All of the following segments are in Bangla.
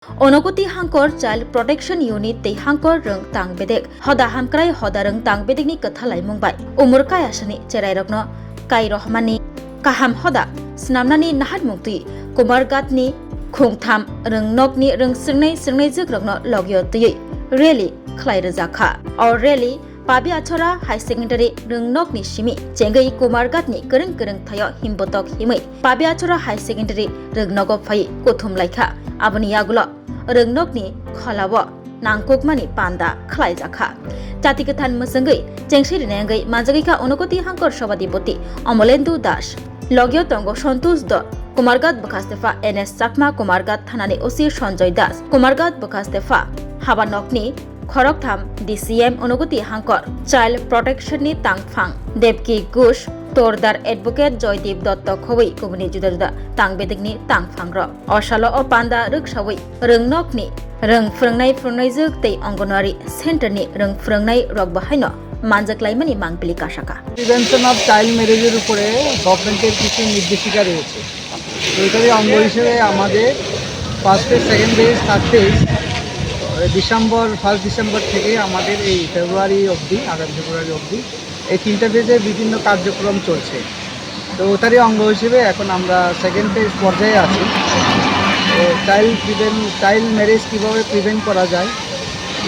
Onogoti Hankor Child Protection Unit Tei Hankor Rung Tang Bedek Hoda Hamkrai Hoda Rung Tang Bedek ni Kathalai Mumbai Umur Kaya Shani Cherai Rokno Kai Rohmani Kaham Hoda Snamnani Nahad Mukti Kumargat ni Khungtham Rung Nok ni Rung Sirnai Zik Rokno Logyo Tui Really Khlai Razakha or Really Pabi Achora High Secondary Rung Nok ni Shimi Chengai Kumargat ni Kereng Thayo Himbotok Himai Pabi Achora High Secondary Rung Nogop Phai Kuthum Laikha Abani Yagulo Rung Nok ni Kholawo Nangkokmani Panda Khlai Jakha Jatikathan Musangai Chengshir Nangai Manjagika Onogoti Hankor Sobadipoti Amolendu Das Logyo Tongo Santosh Do Kumargat Bakastefa NS Sakma Kumargat Thanani Osi Sanjoy Das Kumargat Bakastefa Habanokni Khoroktham DCM Onogoti Hankor Child Protection ni Tangphang Debki Gush Tordar Advocate Joydeep Dotto Khowai Kubuni Juda Juda Tangbedikni Tangphangro Oshalo o Panda Rukshawi Rung Nokni Rung Frungnai Juk Tei Angonwari Center ni Rung Frungnai Rok Bahaino Manjaklaimani Mangpili Kashaka prevention of child ম্যারেজের উপরে গভর্নমেন্টের কিছু নির্দেশিকা রয়েছে। এইটারই অঙ্গ হিসেবে আমাদের first phase, second phase, third phase first December থেকে আমাদের এই ফেব্রুয়ারি অবধি, আগামী ফেব্রুয়ারি অবধি এই তিনটা ফেজে বিভিন্ন কার্যক্রম চলছে। তো ওটারই অঙ্গ হিসেবে এখন আমরা সেকেন্ড ফেজ পর্যায়ে আছি। চাইল্ড ম্যারেজ কীভাবে প্রিভেন্ট করা যায়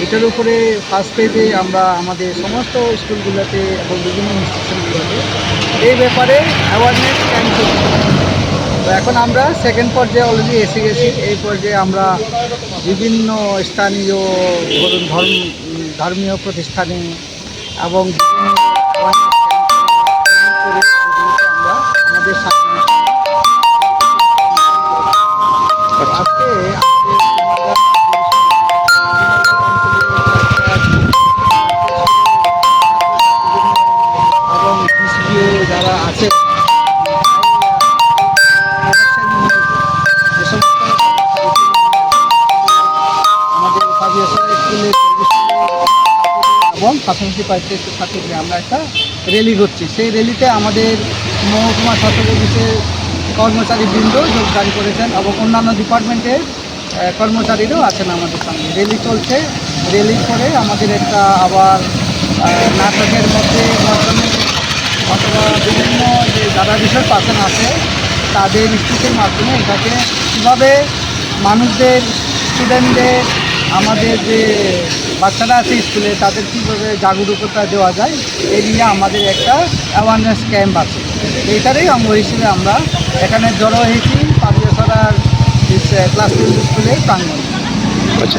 এটার উপরে ফার্স্ট পেজে আমরা আমাদের সমস্ত স্কুলগুলোতে এবং বিভিন্ন ইনস্টিটিউশনগুলোতে এই ব্যাপারে অ্যাওয়ারনেস ক্যাম্প চলছে। তো এখন আমরা সেকেন্ড পর্যায়ে অলরেডি এসে গেছি। এই পর্যায়ে আমরা বিভিন্ন স্থানীয় ধর্মীয় প্রতিষ্ঠানে এবং আমরা আমাদের আজকে যারা আছে আমাদের স্কুলে এবং পাশাপাশি কয়েকটা ছাত্রীদের আমরা একটা র্যালি করছি। সেই র্যালিতে আমাদের মহকুমা শাসক অফিসের কর্মচারীবৃন্দ যোগদান করেছেন এবং অন্যান্য ডিপার্টমেন্টের কর্মচারীরাও আছেন আমাদের সঙ্গে। র্যালি চলছে। র্যালির পরে আমাদের একটা আবার নাটকের মাধ্যমে অথবা বিভিন্ন যে যারা রিসার্চ পার্সন আছে তাদের ইনস্টিটিউটের মাধ্যমে এটাকে কীভাবে মানুষদের, স্টুডেন্টদের, আমাদের যে বাচ্চারা আছে স্কুলে তাদের কীভাবে জাগরুকতা দেওয়া যায় এই নিয়ে আমাদের একটা অ্যাওয়ারনেস ক্যাম্প আছে। এইটারই অঙ্গ হিসেবে আমরা এখানে জড়ো হয়েছি পাবিয়াছড়ার ক্লাস 10 স্কুলের প্রাঙ্গণে। আচ্ছা,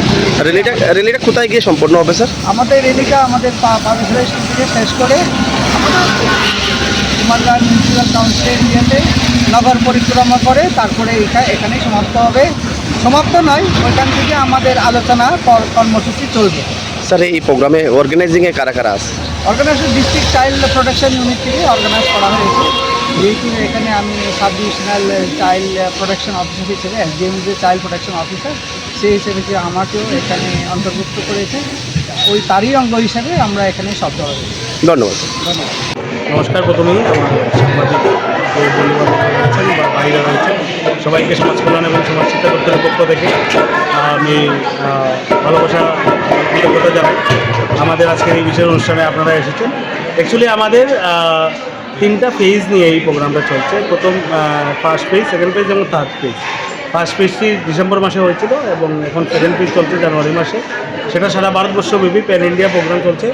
র্যালিটা কোথায় গিয়ে সম্পন্ন হবে স্যার? আমাদের র্যালিটা আমাদের পাবিয়াছড়া স্কুল থেকে শেষ করে কুমারঘাট মিউনিসিপ্যাল কাউন্সিলের ইয়েতে নগর পরিক্রমা করে তারপরে এখানেই সমাপ্ত হবে। সমাপ্ত নয়, ওইখান থেকে আমাদের আলোচনা কর্মসূচি চলবে। স্যার, এই প্রোগ্রামে অর্গানাইজিংয়ে কারা কারা আছে? Organisation district child protection unit থেকে অর্গানাইজ করা হয়েছে। যেহেতু এখানে আমি sub divisional child protection officer হিসেবে এসডিএম যে চাইল্ড প্রোটেকশন অফিসার সেই হিসেবে যে আমাকেও এখানে অন্তর্ভুক্ত করেছে, ওই তারই অঙ্গ হিসেবে আমরা এখানে সব জড়ো হয়েছি। ধন্যবাদ। ধন্যবাদ। নমস্কার। প্রথমেই আমার সাংবাদিক যে বন্ধুবান্ধব আছেন বা বাইরে রয়েছেন সবাইকে সমাজ কল্যাণ এবং সমাজ শিক্ষা দপ্তরের পক্ষ থেকে আমি ভালোবাসা কৃতজ্ঞতা জানাই। আমাদের আজকের এই বিশেষ অনুষ্ঠানে আপনারা এসেছেন। অ্যাকচুয়ালি আমাদের তিনটা ফেজ নিয়ে এই প্রোগ্রামটা চলছে। প্রথম ফার্স্ট ফেজ, সেকেন্ড ফেজ এবং থার্ড ফেজ। ফার্স্ট ফেজটি ডিসেম্বর মাসে হয়েছিল এবং এখন সেকেন্ড ফেজ চলছে জানুয়ারি মাসে। সেটা সারা ভারতবর্ষব্যাপী প্যান ইন্ডিয়া প্রোগ্রাম চলছে,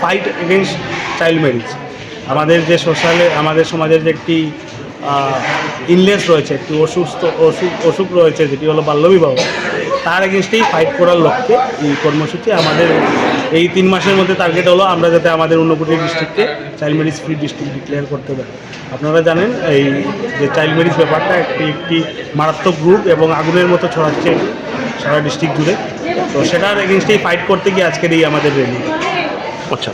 ফাইট এগেইনস্ট চাইল্ড ম্যারেজ। আমাদের যে আমাদের সমাজের যে একটি ইনলেস রয়েছে, একটি অসুখ রয়েছে যেটি হলো বাল্যবিবাহ, তার এগেনস্টেই ফাইট করার লক্ষ্যে এই কর্মসূচি। আমাদের এই 3 মাসের মধ্যে টার্গেট হলো আমরা যাতে আমাদের ঊনকোটি ডিস্ট্রিক্টকে child marriage free district declare করতে পারি। আপনারা জানেন এই যে চাইল্ড ম্যারেজ ব্যাপারটা একটি মারাত্মক গ্রুপ এবং আগুনের মতো ছড়াচ্ছে সারা ডিস্ট্রিক্ট জুড়ে। তো সেটার এগেনস্টেই ফাইট করতে গিয়ে আজকের এই আমাদের র্যালি। আচ্ছা,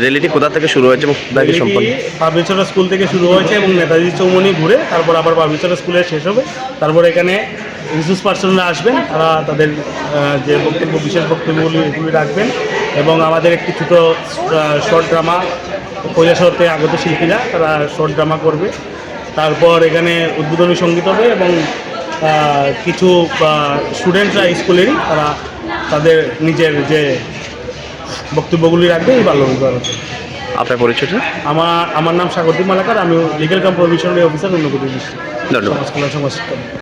র্যালিটি কোথা থেকে শুরু হয়েছে এবং কোথায় গিয়ে সম্পন্ন? পাবিয়াছড়া স্কুল থেকে শুরু হয়েছে এবং নেতাজি চৌমনি ঘুরে তারপর আবার পাবিয়াছড়া স্কুলে শেষ হবে। তারপর এখানে রিসোর্স পার্সনরা আসবেন, তারা তাদের যে বিশেষ বক্তব্যগুলি এগুলি রাখবেন এবং আমাদের একটি ছোটো শর্ট ড্রামা কৈলাসহর আগত শিল্পীরা তারা শর্ট ড্রামা করবে। তারপর এখানে উদ্বোধনী সঙ্গীত হবে এবং কিছু স্টুডেন্টরা স্কুলেরই তারা তাদের নিজের যে বক্তব্যগুলি রাখবে এই বাল্য বিবাহতে। আপনার পরিচয়টা? আমার নাম স্বাগতিক মালাকার, আমি লিগ্যাল কাম প্রভিশনারি অফিসার, ঊনকোটি ডিস্ট্রিক্ট ধন্যবাদ। সমাজ কল্যাণ সমাজ শিক্ষা।